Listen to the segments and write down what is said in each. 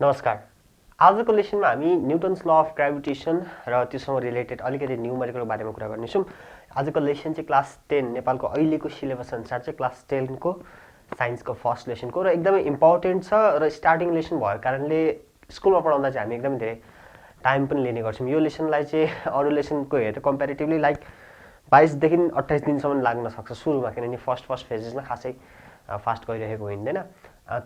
नमस्कार। आजको लेसनमा हामी न्युटन्स ल अफ ग्राभिटेसन र त्यससँग रिलेटेड अलिकति न्युमेरिकल बारेमा कुरा गर्नेछौँ। आजको लेसन चाहिँ क्लास 10 नेपालको अहिलेको सिलेबस अनुसार चाहिँ क्लास 10 को साइन्सको फर्स्ट लेसनको र एकदमै इम्पोर्टेन्ट छ र स्टार्टिङ लेसन भएको कारणले स्कुलमा पढाउँदा चाहिँ हामी एकदमै धेरै टाइम पनि लिने गर्छौँ। यो लेसनलाई चाहिँ अरू लेसनको हेरेर कम्पेरिटिभली लाइक 22 देखि 28 दिनसम्म लाग्न सक्छ सुरुमा, किनभने फर्स्ट फेजेसमा खासै फास्ट गइरहेको हुँदैन।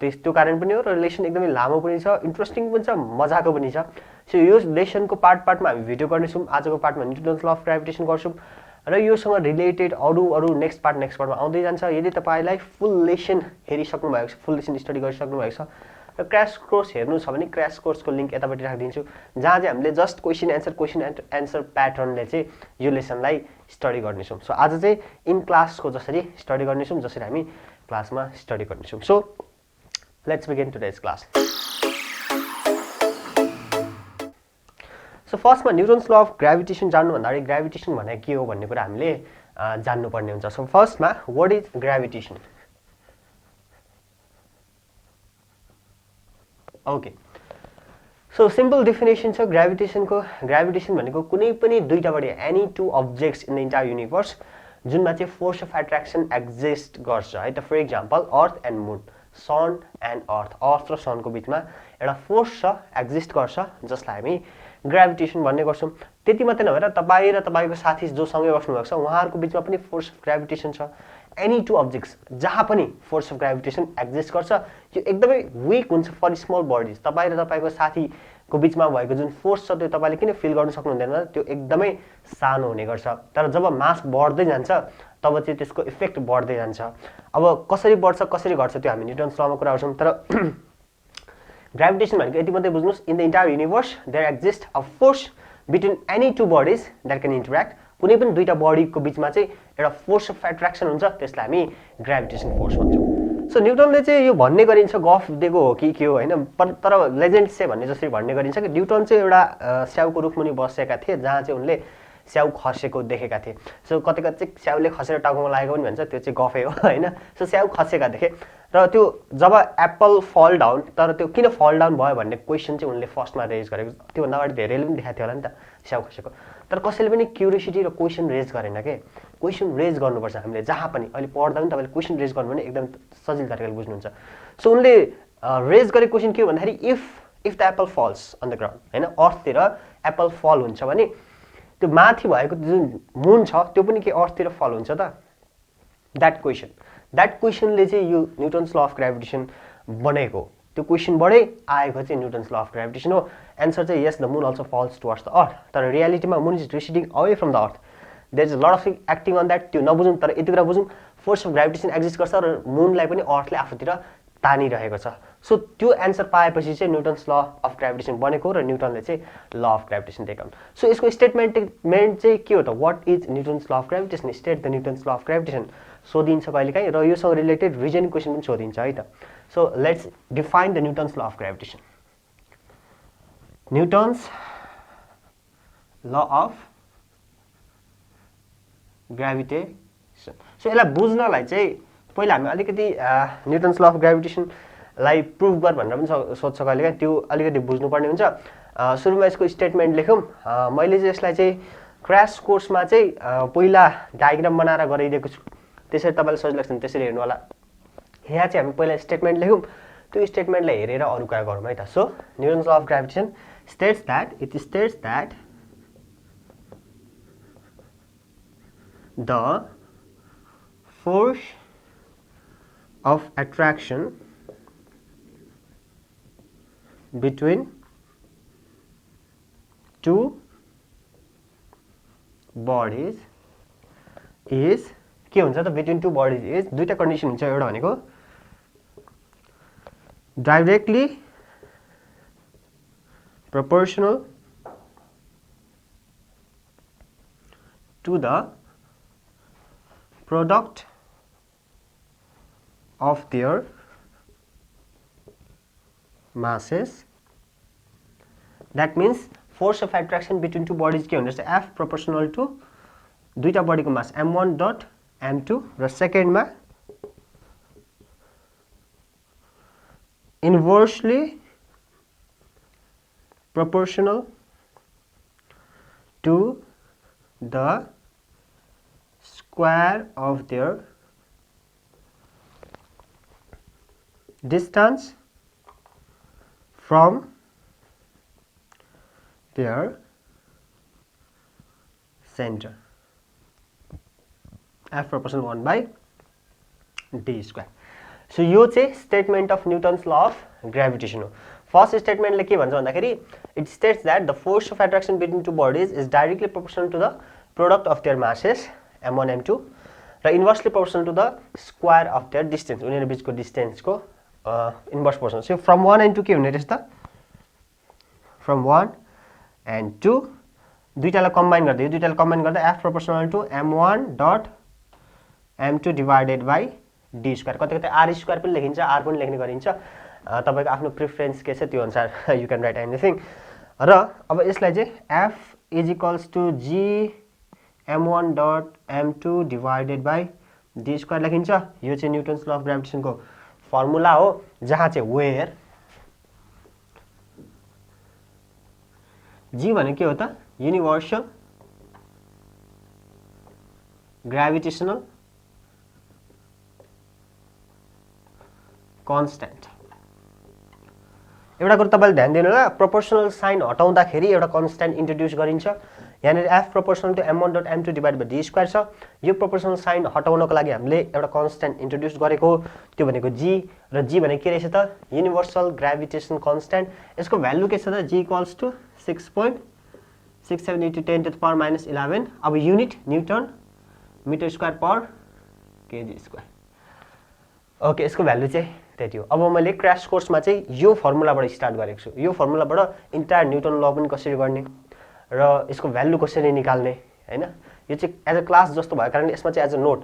त्यो कारण पनि हो र लेसन एकदमै लामो पनि छ, इन्ट्रेस्टिङ पनि छ, मजाको पनि छ। सो यो लेसनको पार्टमा हामी भिडियो गर्नेछौँ। आजको पार्टमा न्युटन्स ल अफ ग्राभिटेसन गर्छौँ र योसँग रिलेटेड अरू नेक्स्ट पार्टमा आउँदै जान्छ। यदि तपाईँलाई फुल लेसन हेरिसक्नु भएको छ, फुल लेसन स्टडी गरिसक्नु भएको छ र क्र्यास कोर्स हेर्नु छ भने क्र्यास कोर्सको लिङ्क यतापट्टि राखिदिन्छु, जहाँ चाहिँ हामीले जस्ट क्वेसन एन्सर प्याटर्नले चाहिँ यो लेसनलाई स्टडी गर्नेछौँ। सो आज चाहिँ इन क्लासको जसरी स्टडी गर्नेछौँ, जसरी हामी क्लासमा स्टडी गर्नेछौँ। So let's begin today's class. So फर्स्टमा न्युटन्स ल अफ ग्राभिटेसन जान्नुभन्दा अगाडि ग्राभिटेसन भनेको के हो भन्ने कुरा हामीले जान्नुपर्ने हुन्छ। सो फर्स्टमा what is gravitation? Okay, so simple definition छ ग्राभिटेसनको। ग्राभिटेसन भनेको कुनै पनि दुईटा बढी any two objects in the entire universe जुनमा चाहिँ फोर्स अफ एट्र्याक्सन एक्जिस्ट गर्छ है त। For example earth and moon, sun and earth र सनको बिचमा एउटा फोर्स छ, एक्जिस्ट गर्छ, जसलाई हामी ग्राभिटेसन भन्ने गर्छौँ। त्यति मात्रै नभएर तपाईँ र तपाईँको साथी जो सँगै बस्नुभएको छ उहाँहरूको बिचमा पनि फोर्स अफ ग्राभिटेसन छ। एनी टू अब्जेक्ट्स जहाँ पनि फोर्स अफ ग्राभिटेसन एक्जिस्ट गर्छ। यो एकदमै विक हुन्छ फर स्मल बडिज। तपाईँ र तपाईँको साथीको बिचमा भएको जुन फोर्स छ त्यो तपाईँले किन फिल गर्न सक्नुहुँदैन, त्यो एकदमै सानो हुने गर्छ। तर जब मास बढ्दै जान्छ तब चाहिँ त्यसको इफेक्ट बढ्दै जान्छ। अब कसरी बढ्छ कसरी घट्छ त्यो हामी न्युटन्स लमा कुरा गर्छौँ। तर ग्राभिटेसन भनेको यति मात्रै बुझ्नुहोस्, in the entire universe there exist a force between any two bodies that can interact. कुनै पनि दुईटा बडीको बिचमा चाहिँ एउटा फोर्स अफ एट्र्याक्सन हुन्छ, त्यसलाई हामी ग्राभिटेसन फोर्स भन्छौँ। सो न्युटनले चाहिँ यो भन्ने गरिन्छ, गफ दिएको हो कि के हो होइन, तर लेजेन्ड्स चाहिँ भन्ने जसरी भन्ने गरिन्छ कि न्युटन चाहिँ एउटा स्याउको रुखमुनि बसेका थिए, जहाँ चाहिँ उनले स्याउ खसेको देखेका थिए। सो कतै चाहिँ स्याउले खसेर टाउकोमा लागेको पनि भन्छ, त्यो चाहिँ गफै हो होइन। सो स्याउ खसेका देखे र त्यो जब एप्पल फल डाउन, तर त्यो किन फल डाउन भयो भन्ने क्वेसन चाहिँ उनले फर्स्टमा रेज गरेको। त्योभन्दा अगाडि धेरैले पनि देखाएको थियो होला नि त स्याउ खसेको, तर कसैले पनि क्युरियोसिटी र क्वेसन रेज गरेन के। क्वेसन रेज गर्नुपर्छ हामीले जहाँ पनि। अहिले पढ्दा पनि तपाईँले क्वेसन रेज गर्नु भने एकदम सजिलो तरिकाले बुझ्नुहुन्छ। सो उनले रेज गरेको क्वेसन के हो भन्दाखेरि if the apple falls on the ground होइन, अर्थतिर एप्पल फल हुन्छ भने त्यो माथि भएको जुन मुन छ त्यो पनि के अर्थतिर फल हुन्छ त? द्याट क्वेसनले चाहिँ यो न्युटन्स ल अफ ग्राभिटेसन बनेको। त्यो क्वेसनबाटै आएको चाहिँ न्युटन्स ल अफ ग्राभिटेसन हो। एन्सर चाहिँ yes, the moon also falls towards the earth. तर रियालिटीमा moon is receding away from the earth. There is lot of acting on that. त्यो नबुझौँ, तर यति कुरा बुझौँ फोर्स अफ ग्राभिटेसन एक्जिस्ट गर्छ र मुनलाई पनि अर्थले आफूतिर तानिरहेको छ। सो त्यो एन्सर पाएपछि चाहिँ न्युटन्स ल अफ ग्राभिटेसन बनेको र न्युटनले चाहिँ ल अफ ग्राभिटेसन दिएका हुन्। सो यसको स्टेटमेन्ट चाहिँ के हो त? What is Newton's law of gravitation? State the Newton's law of gravitation सोधिन्छ कहिलेकाहीँ, र योसँग रिलेटेड रिजनिङ क्वेसन पनि सोधिन्छ है त। So let's define the Newton's law of gravitation. Newton's law of gravitation. So यसलाई बुझ्नलाई चाहिँ पहिला हामी अलिकति न्युटन्स ल अफ ग्राभिटेसनलाई प्रुभ गर भनेर पनि सोध्छ कहिलेकाहीँ, त्यो अलिकति बुझ्नुपर्ने हुन्छ। सुरुमा यसको स्टेटमेन्ट लेखौँ। मैले चाहिँ यसलाई चाहिँ क्र्यास कोर्समा चाहिँ पहिला डायग्राम बनाएर गराइदिएको छु, त्यसरी तपाईँलाई सजिलो लाग्छ त्यसरी हेर्नु होला। यहाँ चाहिँ हामी पहिला स्टेटमेन्ट लेखौँ, त्यो स्टेटमेन्टलाई हेरेर अरू कुरा गरौँ है त। So Newton's law of gravitation states that the force of attraction between two bodies is के हुन्छ त? between two bodies is दुईटा कन्डिसन हुन्छ। एउटा भनेको directly proportional to the product of their masses. That means force of attraction between two bodies के हुँदो रहेछ? F proportional to दुईटा बडीको मास m1 डट m2 र सेकेन्डमा inversely proportional to the square of their distance from their center. F proportional 1 by d square. So यो चाहिँ statement of Newton's law of gravitation हो. First statement ले के भन्छ भन्दाखेरि it states that the force of attraction between two bodies is directly proportional to the product of their masses m1 m2 र inversely proportional to the square of their distance. उनीहरु बीचको distance को inverse proportional. So from 1 and 2 के हुने रहेछ त? From 1 and 2 दुईटालाई combine गर्दै यो दुईटालाई कम्बाइन गर्दा f proportional to m1 dot m2 divided by d square. कतै कतै r square पनि लेखिन्छ, r पनि लेख्ने गरिन्छ. तपाईको आफ्नो प्रेफरेन्स के छ त्यो अनुसार यु क्यान राइट एनीथिङ. र अब यसलाई चाहिँ f is equals to g m1 dot m2 divided by d square लेखिन्छ. यो चाहिँ न्यूटन्स ल अफ ग्राभिटेसन को फर्मुला हो जहाँ चाहिँ वेयर g भनेको के हो त? Universal gravitational constant. एउटा कुरा तपाईले ध्यान दिनु होला, प्रोपोर्शनल साइन हटाउँदाखेरि एउटा कन्स्ट्यान्ट इन्ट्रोड्युस गरिन्छ. यहाँनिर f proportional to m1 dot m2 divide by d square छ. यो प्रोपोर्शनल साइन हटाउनको लागि हामीले एउटा कन्स्ट्यान्ट इन्ट्रोड्युस गरेको, त्यो भनेको g, र g भनेको के रहेछ त? Universal gravitation constant. यसको भ्यालु के छ त? g equals to 6.67 into 10 to the power minus 11. अब युनिट न्यूटन मिटर स्क्वायर पर केजी स्क्वायर. ओके, यसको भ्यालु चाहिँ त्यति हो. अब मैले क्र्यास कोर्समा चाहिँ यो फर्मुलाबाट स्टार्ट गरेको छु. यो फर्मुलाबाट इन्टायर न्यूटन ल पनि कसरी गर्ने र यसको भ्यालु कसरी निकाल्ने, हैन? यो चाहिँ एज अ क्लास जस्तो भएको कारण यसमा चाहिँ एज अ नोट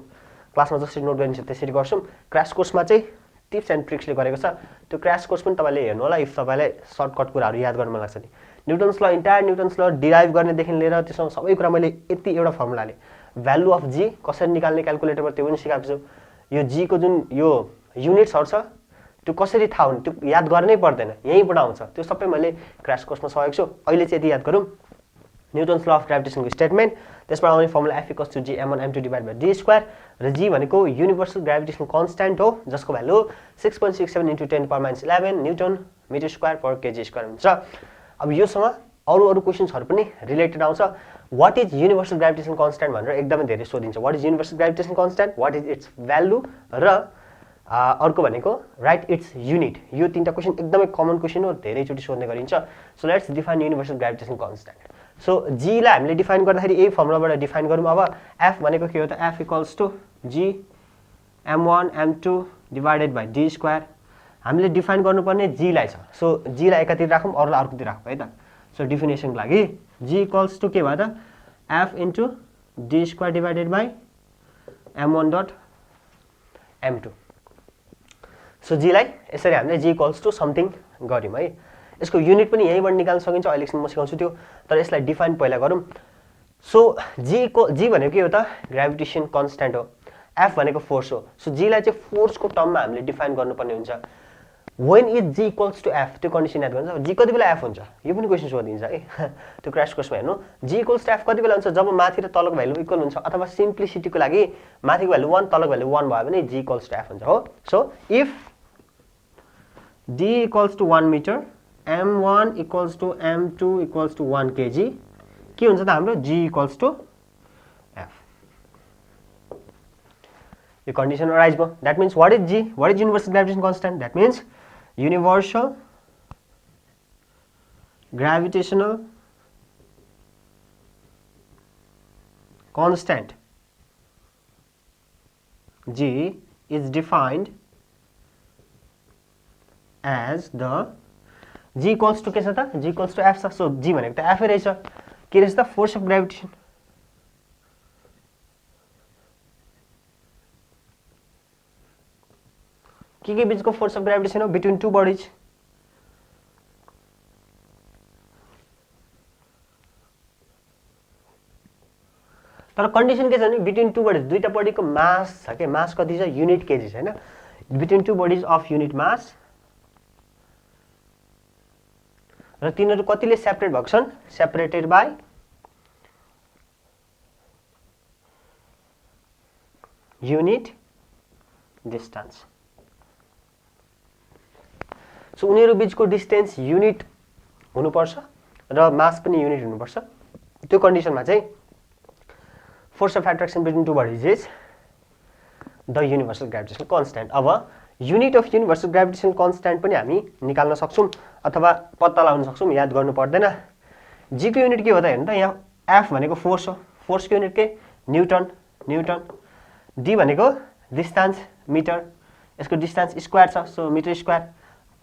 क्लासमा जसरी नोट गरिन्छ त्यसरी गर्छौं. क्र्यास कोर्समा चाहिँ टिप्स एन्ड ट्रिक्सले गरेको छ. त्यो क्र्यास कोर्स पनि तपाईले हेर्नु होला इफ तपाईलाई सर्टकट कुराहरु याद गर्न मन लाग्छ नि. न्यूटन्स ल इन्टायर न्यूटन्स ल डिराइभ गर्ने देखि लिएर त्यसमा सबै कुरा मैले यति एउटा फर्मुलाले भ्यालु अफ g कसरी निकाल्ने क्याल्कुलेटरमा त्यो पनि सिकाएको छु. यो g को जुन यो युनिट्सहरु छ त्यो कसरी थाहा हुने त्यो याद गर्नै पर्दैन, यहीँबाट आउँछ. त्यो सबै मैले क्र्यास कोर्समा सकेको छु. अहिले चाहिँ यति याद गरौँ. न्यूटन्स ल अफ ग्राभिटेसनको स्टेटमेन्ट, त्यसबाट आउने formula f equals to g m1 m2 divide by d square र g भनेको युनिभर्सल ग्राभिटेसन कन्स्ट्यान्ट हो जसको value 6.67 into 10 to the power minus 11 newton metre square per KG square हुन्छ. अब योसँग अरु क्वेशन्सहरु पनि रिलेटेड आउँछ. What is universal gravitation constant भनेर एकदमै धेरै सोधिन्छ. What is universal gravitation constant, what is its value र अर्को भनेको राइट इट्स युनिट. यो तीनटा क्वेशन एकदमै कमन क्वेशन हो, धेरै चोटी सोध्ने गरिन्छ. So let's define universal gravitation constant. So g लाई हामीले डिफाइन गर्दाखेरि यही फर्मुलाबाट डिफाइन गरौँ. अब f भनेको के हो त? f equals to g m1 m2 divided by d square. हामीले डिफाइन गर्नुपर्ने g लाई छ. सो g लाई एकातिर राखौँ, अरुलाई अर्कोतिर राखौँ है त. सो डेफिनेसनको लागि g इक्वल्स टु के भयो त? f into d square divided by m1 dot m2. So g लाई यसरी हामीले g इक्वल्स टु समथिङ गर्यौं है. यसको युनिट पनि यहीँबाट निकाल्न सकिन्छ, अहिले म सिकाउँछु त्यो. तर यसलाई डिफाइन पहिला गरौँ. सो g भनेको के हो त? ग्राभिटेसन कन्स्ट्यान्ट हो. f भनेको फोर्स हो. सो g लाई चाहिँ फोर्सको टर्ममा हामीले डिफाइन गर्नुपर्ने हुन्छ. when is g equals to f, त्यो कन्डिसन याद गर्नुस्. g कति बेला f हुन्छ यो पनि क्वेशन सोधिन्छ है. त्यो क्र्यास कोर्समा हेर्नु. g इक्वल्स टु f कति बेला हुन्छ? जब माथि र तलको भ्यालु इक्वल हुन्छ, अथवा सिम्प्लिसिटीको लागि माथिको भ्यालु 1 तलको भ्यालु 1 भयो भने g इक्वल्स टु f हुन्छ हो. So if d equals to 1 metre, m1 equals to m2 equals to 1 kg, के हुन्छ त हाम्रो? g equals to f. यो कन्डिसन अराइज भयो. That means what is g? What is universal gravitation constant? That means universal gravitational constant g is defined as the g equals to के छ त? g equals to f छ. so g भनेको त f रहेछ. के रहेछ त? Force of gravitation. के बीचको फोर्स अफ ग्राभिटेसन हो? Between two bodies. तर कन्डिसन के छ भने बिट्विन टू बडीज, दुईटा बडीको मास छ के? मास कति छ? युनिट केजी छ हैन. Between two bodies of unit mass र तिनीहरू कतिले सेपरेट भएको छन् separated by unit distance so उनीहरू बीचको डिस्टेन्स युनिट हुनुपर्छ र मास पनि युनिट हुनुपर्छ त्यो कन्डिसनमा चाहिँ force of attraction between two bodies is the universal gravitational constant अब unit of universal gravitational constant पनि हामी निकाल्न सक्छौं अथवा पत्ता लगाउन सक्छौं याद गर्नु पर्दैन जी को युनिट के हो त हेर्नु त यहाँ एफ भनेको फोर्स हो फोर्सको युनिट के न्यूटन न्यूटन डी भनेको डिस्टेन्स मिटर यसको डिस्टेन्स स्क्वायर छ सो मिटर स्क्वायर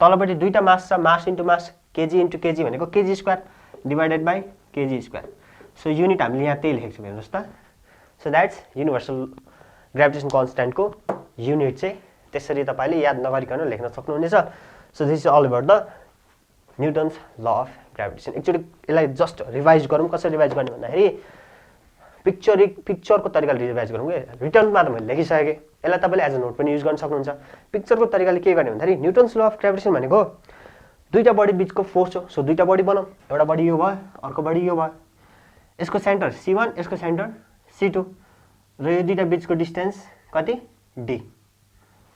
तलपट्टि दुईटा मास छ mass into mass kg into kg भनेको kg square divided by kg square so unit हामीले यहाँ त्यही लेखेको छौँ हेर्नुहोस् त सो द्याट्स युनिभर्सल ग्राभिटेसन कन्स्ट्यान्टको युनिट चाहिँ त्यसरी तपाईले याद नगरिकन लेख्न सक्नुहुनेछ so this is all about the Newton's law of gravitation actually यसलाई जस्ट रिभाइज गरौँ कसरी रिभाइज गर्ने भन्दाखेरि पिक्चरको तरिकाले रिभाइज गरौँ के रिटर्नमा त मैले लेखिसकेँ यसलाई तपाईले एज अ नोट पनि युज गर्न सक्नुहुन्छ पिक्चरको तरिकाले के गर्ने भन्दाखेरि न्यूटन्स ल अफ ग्राभिटेसन भनेको दुईटा बडी बीचको फोर्स हो सो दुईटा बडी बनाऊ एउटा बडी यो भयो अर्को बडी यो भयो यसको सेन्टर C1 यसको सेन्टर C2 र यो दुईटा बीचको डिस्टेन्स कति d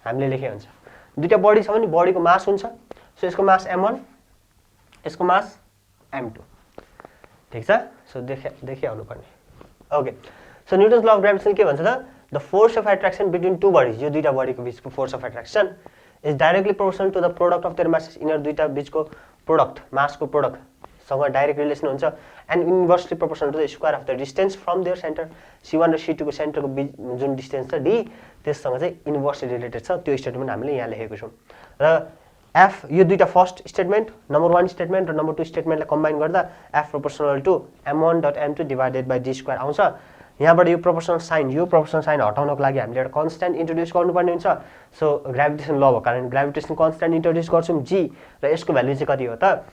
हामीले लेखे हुन्छ दुईटा बडी छ भने बडीको मास हुन्छ सो यसको मास m1 यसको मास m2 ठीक छ सो देखे आउनु पर्ने okay so Newton's law of gravitation के भन्छ त the force of attraction between two bodies यो दुईटा बडीको बीचको force of attraction is directly proportional to the product of their masses यिनीहरू दुईटा बीचको प्रोडक्ट मासको प्रोडक्ट सँग डाइरेक्ट रिलेसन हुन्छ and inversely proportional to the square of the distance from their centre C1 र C2 को सेन्टरको बीच जुन डिस्टेन्स छ d त्यससँग चाहिँ इन्भर्सली रिलेटेड छ त्यो स्टेटमेन्ट हामीले यहाँ लेखेको छौं र f यो दुईटा फर्स्ट स्टेटमेन्ट नम्बर 1 स्टेटमेन्ट र नम्बर 2 स्टेटमेन्टलाई कम्बाइन गर्दा f proportional to m1.m2 divided by d square आउँछ यहाँबाट यो प्रोपोर्शनल साइन हटाउनको लागि हामीले एउटा कन्स्ट्यान्ट इन्ट्रोड्युस गर्नुपर्ने हुन्छ सो ग्राभिटेसन ल भएको कारण ग्राभिटेसन कन्स्ट्यान्ट इन्ट्रोड्युस गर्छौं g र यसको भ्यालु चाहिँ कति हो त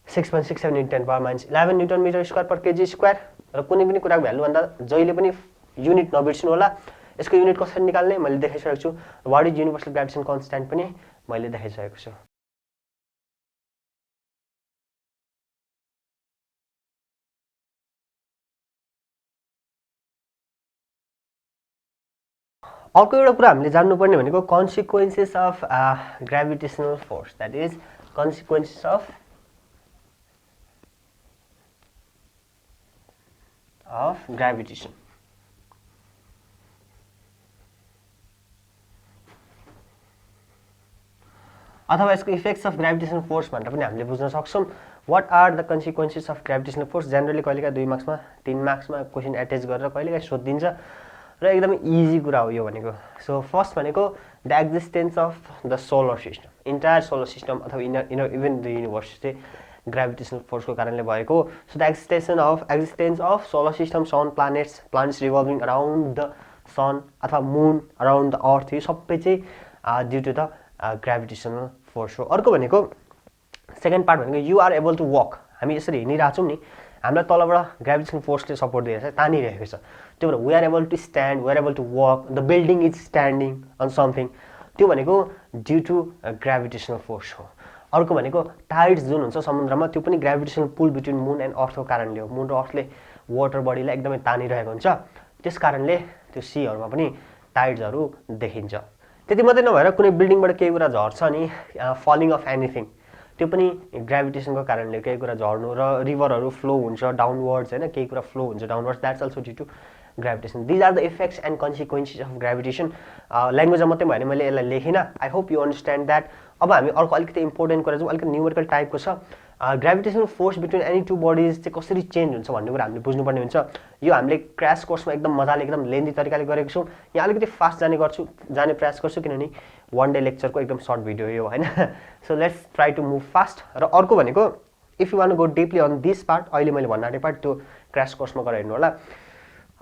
6.67 × 10⁻11 न्यूटन मिटर स्क्वायर पर केजी स्क्वायर र कुनै पनि कुराको भ्यालु भन्दा जहिले पनि युनिट नबिर्सनु होला यसको युनिट कसरी निकाल्ने मैले देखाइसकेको छु what is universal gravitation constant पनि मैले देखाइसकेको छु अर्को एउटा कुरा हामीले जान्नुपर्ने भनेको consequences of gravitational force that is consequences of gravitation अथवा यसको इफेक्ट्स अफ ग्राभिटेसनल फोर्स भनेर पनि हामीले बुझ्न सक्छौं what are the consequences of gravitational force generally कहिलेका 2 मार्क्समा 3 मार्क्समा क्वेशन एटेच गरेर कहिलेका सोधिन्छ र एकदमै इजी कुरा हो यो भनेको सो फर्स्ट भनेको the existence of the solar system entire solar system अथवा इभन द युनिभर्स चाहिँ ग्राभिटेसनल फोर्सको कारणले भएको so the existence of solar system sun planets revolving around the sun अथवा मून अराउन्ड द अर्थ यो सबै चाहिँ due to the gravitational force हो अर्को भनेको सेकेन्ड पार्ट भनेको you are able to walk हामी यसरी हिँडिरहेको छौं नि हामीलाई तलबाट ग्राभिटेसनल फोर्सले सपोर्ट दिइरहेको छ तानिरहेको छ त्यो भएर we are able to stand we are able to walk the building is standing on something त्यो भनेको ड्यू टु ग्राभिटेसनल फोर्स हो अर्को भनेको टाइड्स जुन हुन्छ समुद्रमा त्यो पनि gravitational pull between moon and अर्थको कारणले हो मून र अर्थले वाटर बडीलाई एकदमै तानिरहेको हुन्छ त्यस कारणले त्यो सीहरुमा पनि टाइड्सहरु देखिन्छ त्यति मात्रै नभएर कुनै बिल्डिङबाट केही कुरा झर्छ नि फलिङ अफ एनीथिङ त्यो पनि ग्राभिटेसनको कारणले केही कुरा झर्नु र रिभरहरु फ्लो हुन्छ डाउनवर्ड्स हैन केही कुरा फ्लो हुन्छ downwards that's also due to gravitation this are the effects and consequences of gravitation ल्याङ्ग्वेजमा मात्रै भएन मैले यसलाई लेखिन I hope you understand that अब हामी अर्को अलिकति इम्पोर्टेन्ट कुरा चाहिँ अलिकति न्यूमेरिकल टाइपको छ gravitational force between any two bodies चाहिँ कसरी चेन्ज हुन्छ भन्ने कुरा हामीले बुझ्नुपर्ने हुन्छ यो हामीले क्र्याश कोर्समा एकदम मजाले एकदम लेन्दी तरिकाले गरेको छौं यहाँ अलिकति फास्ट जाने प्रयास गर्छु किनभने वन डे लेक्चरको एकदम सर्ट भिडियो हो हैन so let's try to move fast र अर्को भनेको if you want to go deeply on this part अहिले मैले भन्न आँटेको पार्ट त्यो क्र्याश कोर्समा गएर हेर्नु होला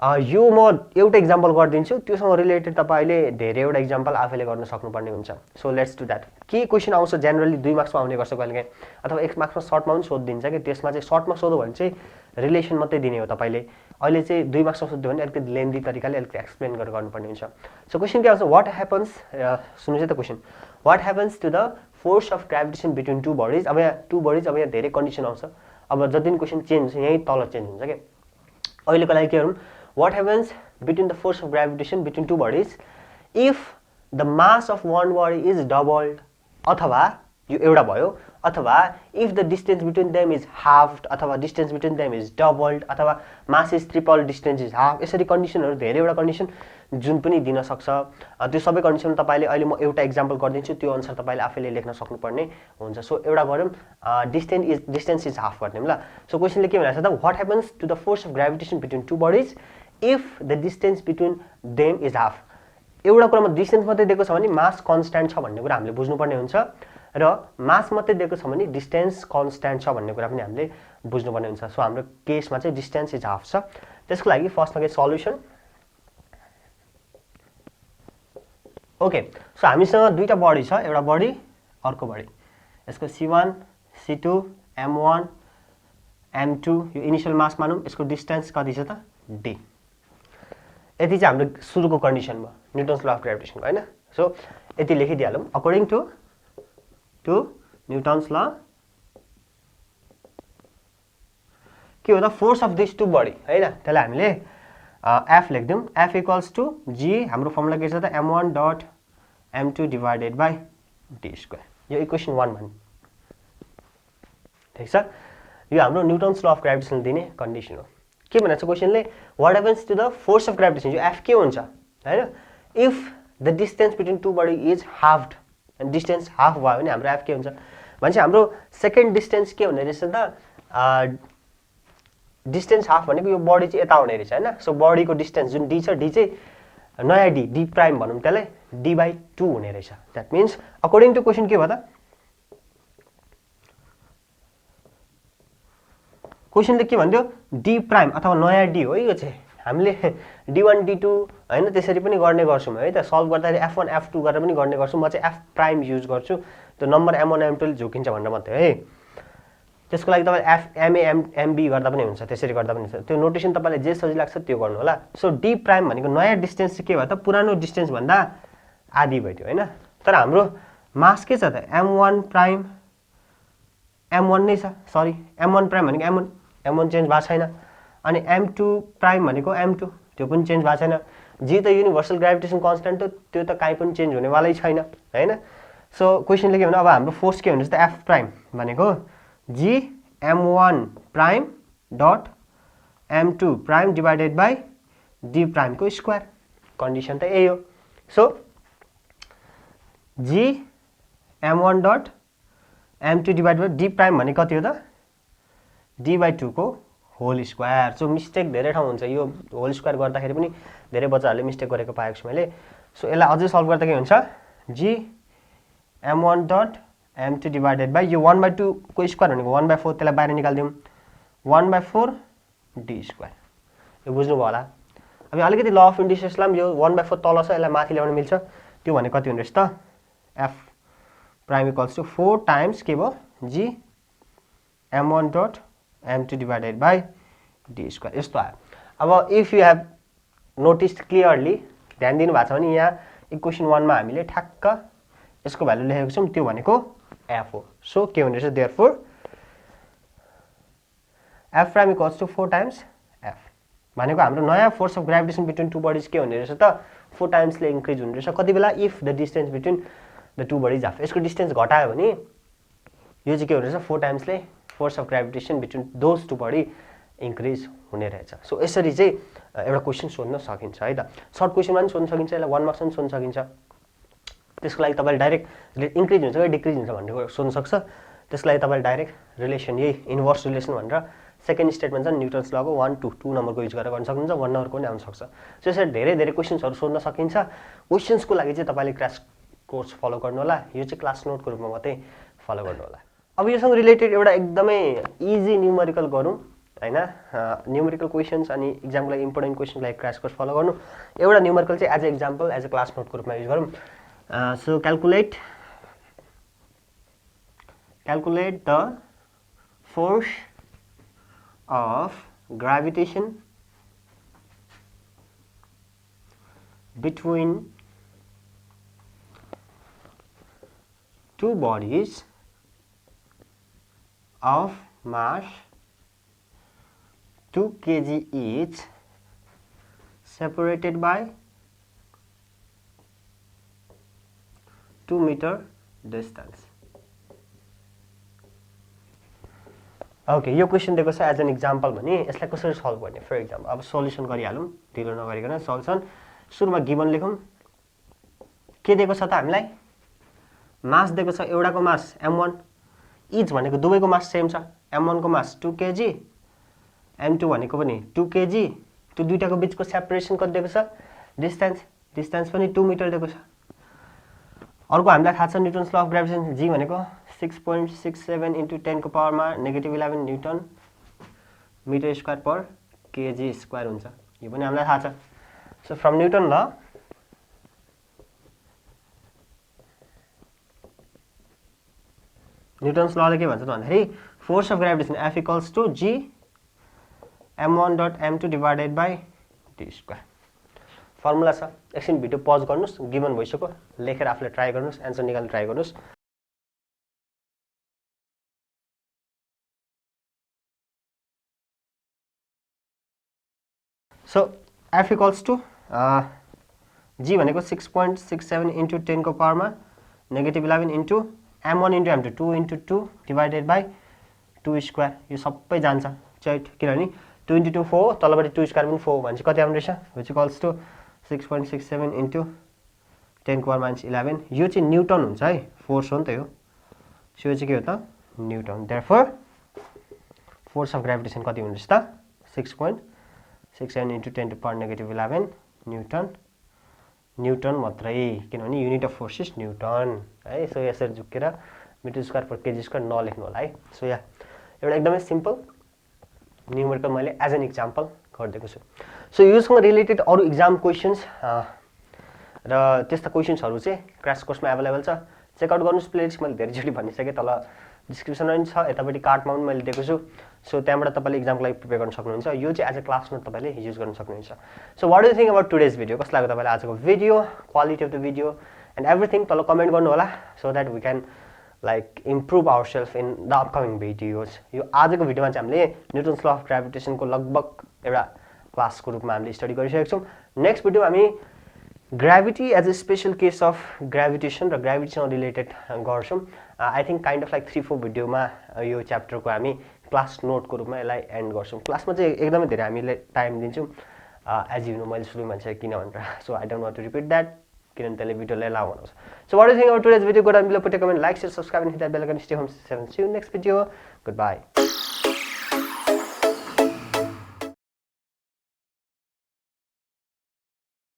यो म एउटा इक्जाम्पल गरिदिन्छु, त्योसँग रिलेटेड तपाईँले धेरैवटा इक्जाम्पल आफैले गर्न सक्नुपर्ने हुन्छ। So let's do that. के क्वेसन आउँछ जेनरली 2 मार्क्समा आउने गर्छ कहिलेकाहीँ, अथवा 1 मार्क्समा सर्टमा पनि सोधिदिन्छ कि त्यसमा चाहिँ सर्टमा सोध्यो भने चाहिँ रिलेसन मात्रै दिने हो तपाईँले। अहिले चाहिँ 2 मार्क्समा सोध्यो भने अलिकति लेन्दी तरिकाले अलिकति एक्सप्लेन गरेर गर्नुपर्ने हुन्छ। सो क्वेसन के आउँछ, वाट ह्यापन्स, सुन्नुहोस् है त question, what happens to the force of gravitation between two bodies. अब यहाँ टू बडिज, अब यहाँ धेरै कन्डिसन आउँछ। अब जति पनि क्वेसन चेन्ज हुन्छ यहीँ तल चेन्ज हुन्छ क्या। अहिलेको लागि के गरौँ, what happens between the force of gravitation between two bodies if the mass of one body is doubled, अथवा यो एउटा भयो, अथवा if the distance between them is halved, अथवा distance between them is doubled, अथवा mass is tripled, distance is half। यसरी कन्डिसनहरू धेरैवटा कन्डिसन जुन पनि दिन सक्छ। त्यो सबै कन्डिसन तपाईँले अहिले म एउटा इक्जाम्पल गरिदिन्छु, त्यो अनुसार तपाईँले आफैले लेख्न सक्नुपर्ने हुन्छ। सो एउटा गरौँ, डिस्टेन्स इज हाफ गर्ने ल। सो क्वेसनले के भनेको छ त, what happens to the force of gravitation between two bodies if the distance between them is half. एउटा कुरामा डिस्टेन्स मात्रै दिएको छ भने मास कन्स्ट्यान्ट छ भन्ने कुरा हामीले बुझ्नुपर्ने हुन्छ, र मास मात्रै दिएको छ भने डिस्टेन्स कन्स्ट्यान्ट छ भन्ने कुरा पनि हामीले बुझ्नुपर्ने हुन्छ। सो हाम्रो केसमा चाहिँ डिस्टेन्स इज हाफ छ। त्यसको लागि फर्स्टमा के सल्युसन। ओके, सो हामीसँग दुईटा बडी छ, एउटा बडी अर्को बडी। यसको C1 C2 M1 M2 यो इनिशियल मास मानौँ, यसको डिस्टेन्स कति छ त d। यति चाहिँ हाम्रो सुरुको कन्डिसन भयो न्युटन्स ल अफ ग्राभिटेसनको हैन। सो यति लेखिदिहालौँ, अकर्डिङ टु न्युटन्स ल के हो त force of this two body हैन। त्यसलाई हामीले एफ लेख्दिउँ, एफ इक्वल्स टु जी, हाम्रो फर्मुला के छ त m1 dot m2 divided by d square. यो इक्वेसन 1 भन्नु ठिक छ। यो हाम्रो न्युटन्स ल अफ ग्राभिटेसन दिने कन्डिसन हो। के भनेको छ क्वेसनले, what happens to the force of gravitation, यो एफ के हुन्छ हैन, if the distance between two body is halved, distance half भयो भने हाम्रो एफ के हुन्छ भनेपछि हाम्रो सेकेन्ड डिस्टेन्स के हुने रहेछ त, डिस्टेन्स हाफ भनेको यो बडी चाहिँ यता हुने रहेछ हैन। सो बडीको डिस्टेन्स जुन डी छ, डी चाहिँ नयाँ डी प्राइम भनौँ त्यसलाई d/2 हुने रहेछ। That means according to question के भयो त, क्वेसनले के भन्थ्यो डी प्राइम अथवा नयाँ डी हो यो चाहिँ। हामीले d1 d2 हैन त्यसरी पनि गर्ने गर्छौँ है त, सल्भ गर्दाखेरि f1 f2 गरेर पनि गर्ने गर्छौँ। म चाहिँ f प्राइम युज गर्छु, त्यो नम्बर m1 m2 ले झुकिन्छ भनेर मात्रै है। त्यसको लागि तपाईले f ma mb गर्दा पनि हुन्छ, त्यसरी गर्दा पनि हुन्छ। त्यो नोटेसन तपाईलाई जे सजिलो लाग्छ त्यो गर्नु होला। सो d प्राइम भनेको नयाँ डिस्टेन्स चाहिँ के भयो त, पुरानो डिस्टेन्स भन्दा आधी भयो हैन। तर हाम्रो मास के छ त m1 प्राइम, m1 नै छ, सरी m1 प्राइम भनेको m1 चेन्ज भएको छैन, अनि m2 प्राइम भनेको m2 त्यो पनि चेन्ज भएको छैन। जी त युनिभर्सल ग्राभिटेसन कन्स्ट्यान्ट हो, त्यो त काहीँ पनि चेन्ज हुनेवालै छैन हैन। सो क्वेसनले के भन्यो, अब हाम्रो फोर्स के हुनुहुन्छ त f प्राइम भनेको G m1 prime dot m2 prime divided by d prime को स्क्वायर। कन्डिसन त यही हो। So G m1 dot m2 divided by d prime भने कति हो त, d/2 को होल स्क्वायर। सो मिस्टेक धेरै ठाउँ हुन्छ, यो होल स्क्वायर गर्दाखेरि पनि धेरै बच्चाहरूले मिस्टेक गरेको पाएको छु मैले। सो यसलाई अझै सल्भ गर्दा के हुन्छ, जी m1 dot m2 divided by यो 1/2 को स्क्वायर भनेको 1/4, त्यसलाई बाहिर निकाल्दिउँ 1/4 d स्क्वायर। यो बुझ्नुभयो होला। अब अलिकति ल अफ इन्डिसेसलाई पनि यो 1/4 तल छ, यसलाई माथि ल्याउन मिल्छ। त्यो भने कति हुने रहेछ त, f prime equals to 4 times के भयो G m1 dot m2 divided by d square, यस्तो आयो। अब if you have noticed clearly, ध्यान दिनु भएको छ भने यहाँ इक्वेसन 1 मा हामीले ठ्याक्क यसको भ्यालु लेखेको छौँ, त्यो भनेको f हो। सो के हुने रहेछ, therefore f prime equals to 4 times f भनेको हाम्रो नयाँ force of gravitation between two bodies के हुने रहेछ त 4 टाइम्सले इन्क्रिज हुने रहेछ। कति बेला, if the distance between the two bodies half. यसको डिस्टेन्स घटायो भने यो चाहिँ के हुने रहेछ, 4 टाइम्सले force of gravitation between those two body increase हुने रहेछ। सो यसरी चाहिँ एउटा क्वेसन सोध्न सकिन्छ है त। सर्ट क्वेसनमा पनि सोध्न सकिन्छ, यसलाई 1 मार्क्समा पनि सोध्न सकिन्छ। त्यसको लागि तपाईँले डाइरेक्ट इन्क्रिज हुन्छ कि डिक्रिज हुन्छ भन्ने कुरा सोध्न सक्छ। त्यसको लागि तपाईँले डाइरेक्ट रिलेसन, यही इन्भर्स रिलेसन भनेर सेकेन्ड स्टेटमेन्ट छ न्युटन्स लको 1 to 2 नम्बरको युज गरेर गर्न सक्नुहुन्छ, 1 नम्बरको पनि आउन सक्छ। सो यसरी धेरै धेरै क्वेसन्सहरू सोध्न सकिन्छ। क्वेसन्सको लागि चाहिँ तपाईँले क्रास कोर्स फलो गर्नु होला, यो चाहिँ क्लास नोटको रूपमा मात्रै फलो गर्नु होला। अब योसँग रिलेटेड एउटा एकदमै इजी न्युमेरिकल गरौँ, हैन न्यूमेरिकल क्वेशन्स अनि एक्जामको लागि इम्पोर्टेन्ट क्वेशनको लागि क्रैश कोर्स फलो गर्नु एउटा न्यूमेरिकल चाहिँ as a example as a class नोटको रूपमा युज गरौँ so calculate the force of gravitation between two bodies of mass 2 kg each separated by 2 meter distance. Okay यो क्वेशन दिएको छ एज एन एक्जाम्पल भने यसलाई कसरी सल्भ गर्ने फर एक्जाम्पल अब सोल्युसन गरिहालौँ ढिलो नगरिकन सोल्युसन सुरुमा गिभन लेखौँ के दिएको छ त हामीलाई मास दिएको छ एउटाको मास m1 इच भनेको दुवैको मास सेम छ m1 को मास 2 kg m2 भनेको पनि 2 kg त्यो दुईटाको बीचको सेपरेसन कति दिएको छ डिस्टेन्स पनि 2 मिटर दिएको छ अर्को हामीलाई थाहा छ Newton's law of gravitation g भनेको 6.67 into 10 को पावरमा -11 न्युटन मिटर स्क्वायर पर केजी स्क्वायर हुन्छ यो पनि हामीलाई थाहा छ so from newton law Newton's लले के भन्छ त भन्दाखेरि force of gravitation F equals to g m1 dot m2 divided by d square formula छ एकछिन भिडियो पज गर्नुस् गिभन भइसक्यो लेखेर आफूले ट्राई गर्नुस् एन्सर निकाल्न ट्राई गर्नुस् so F equals to g भनेको 6.67 into 10 को पावरमा -11 into m1 into m2 2 into 2 divided by 2 square यो सबै जान्छ चैट किनभने 2 into 2 4 तलबाट 2 स्क्वायर पनि 4 भनेपछि कति आउने रहेछ विच इक्वल्स टु 6.67 into 10 को पावर -11 यो चाहिँ न्युटन हुन्छ है फोर्स हो नि त यो सो यो चाहिँ के हो त newton therefore force of gravitation कति हुन्छ त 6.67 into 10 to the power -11 newton मात्रै किनभने unit of force is newton है सो यसरी झुकेर मिटर स्क्वायर पर केजी स्क्वायर नलेख्नु होला है सो या एउटा एकदमै सिम्पल न्युमेरिकल मैले एज एन एक्जाम्पल गरिदिएको छु सो योसँग रिलेटेड अरू एक्जाम क्वेशन्स र त्यस्ता क्वेशन्सहरू चाहिँ क्र्यास कोर्समा एभाइलेबल छ चेकआउट गर्नुहोस् प्लेलिस्ट मैले धेरैचोटि भनिसकेँ तल डिस्क्रिप्सनमा पनि छ यतापट्टि कार्डमा पनि मैले दिएको छु सो त्यहाँबाट तपाईँले एक्जामको लागि प्रिपेयर गर्न सक्नुहुन्छ यो चाहिँ एज अ क्लास नोट तपाईँले युज गर्न सक्नुहुन्छ so what do think about today's video कस्तो लाग्यो तपाईँलाई आजको video quality of the video and everything तल कमेन्ट गर्नु होला so that we can like improve our self in the upcoming videos यो आजको भिडियोमा चाहिँ हामीले न्युटन्स ल अफ ग्राभिटेसनको लगभग एउटा क्लासको रूपमा हामीले स्टडी गरिसकेका छौँ नेक्स्ट भिडियोमा हामी gravity as a special case of gravitation र ग्राभिटीसँग रिलेटेड गर्छौँ I think kind of like 3-4 भिडियोमा यो च्याप्टरको हामी क्लास नोटको रूपमा यसलाई एन्ड गर्छौँ क्लासमा चाहिँ एकदमै धेरै हामीले टाइम दिन्छौँ एज यु नो मैले सुरुमा भन्छ किन भनेर so I don't want to repeat that किनभने त्यसले भिडियोलाई लाउ बनाउँछ so what do think about today's video go down below put a comment like share subscribe and hit the bell icon stay home 7 see you next video good by